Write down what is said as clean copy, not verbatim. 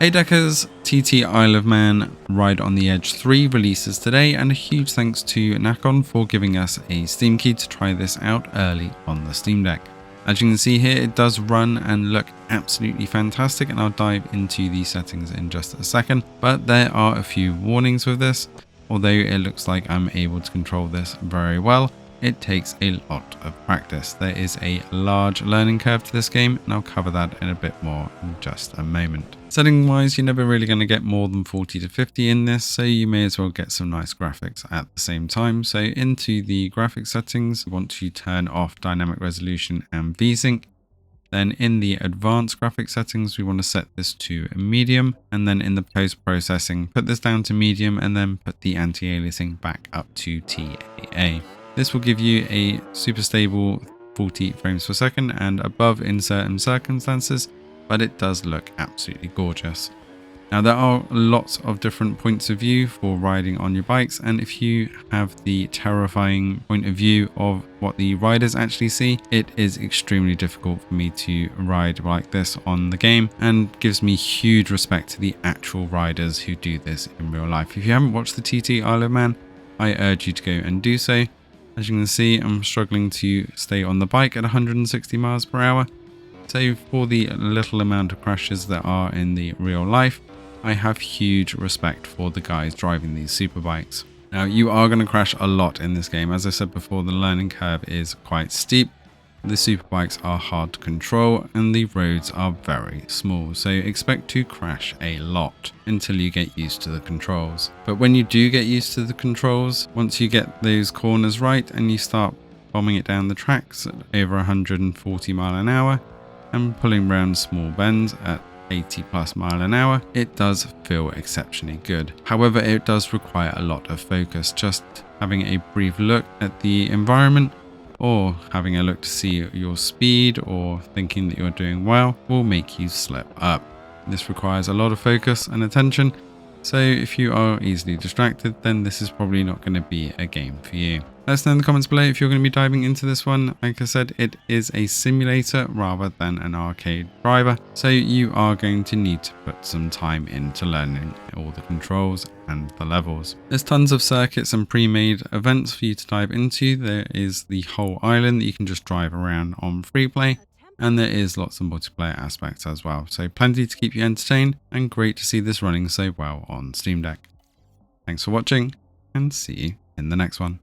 Hey Deckers, TT Isle of Man Ride on the Edge 3 releases today, and a huge thanks to Nacon for giving us a Steam key to try this out early on the Steam Deck. As you can see here, it does run and look absolutely fantastic, and I'll dive into the settings in just a second, but there are a few warnings with this. Although it looks like I'm able to control this very well, it takes a lot of practice. There is a large learning curve to this game, and I'll cover that in a bit more in just a moment. Setting wise, you're never really going to get more than 40 to 50 in this, so you may as well get some nice graphics at the same time. So into the graphics settings, you want to turn off dynamic resolution and VSync. Then in the advanced graphics settings, we want to set this to medium, and then in the post-processing, put this down to medium and then put the anti-aliasing back up to TAA. This will give you a super stable 40 frames per second and above in certain circumstances, but it does look absolutely gorgeous. Now there are lots of different points of view for riding on your bikes, and if you have the terrifying point of view of what the riders actually see, it is extremely difficult for me to ride like this on the game, and gives me huge respect to the actual riders who do this in real life. If you haven't watched the TT Isle of Man, I urge you to go and do so. As you can see, I'm struggling to stay on the bike at 160 miles per hour. So for the little amount of crashes that are in the real life, I have huge respect for the guys driving these super bikes. Now you are going to crash a lot in this game. As I said before, the learning curve is quite steep. The super bikes are hard to control and the roads are very small, so expect to crash a lot until you get used to the controls. But when you do get used to the controls, once you get those corners right and you start bombing it down the tracks at over 140 mile an hour and pulling around small bends at 80 plus mile an hour, it does feel exceptionally good. However, it does require a lot of focus. Just having a brief look at the environment or having a look to see your speed or thinking that you're doing well will make you slip up. This requires a lot of focus and attention, so if you are easily distracted, then this is probably not going to be a game for you. Let us know in the comments below if you're going to be diving into this one. Like I said, it is a simulator rather than an arcade driver, so you are going to need to put some time into learning all the controls and the levels. There's tons of circuits and pre-made events for you to dive into. There is the whole island that you can just drive around on free play, and there is lots of multiplayer aspects as well. So plenty to keep you entertained, and great to see this running so well on Steam Deck. Thanks for watching, and see you in the next one.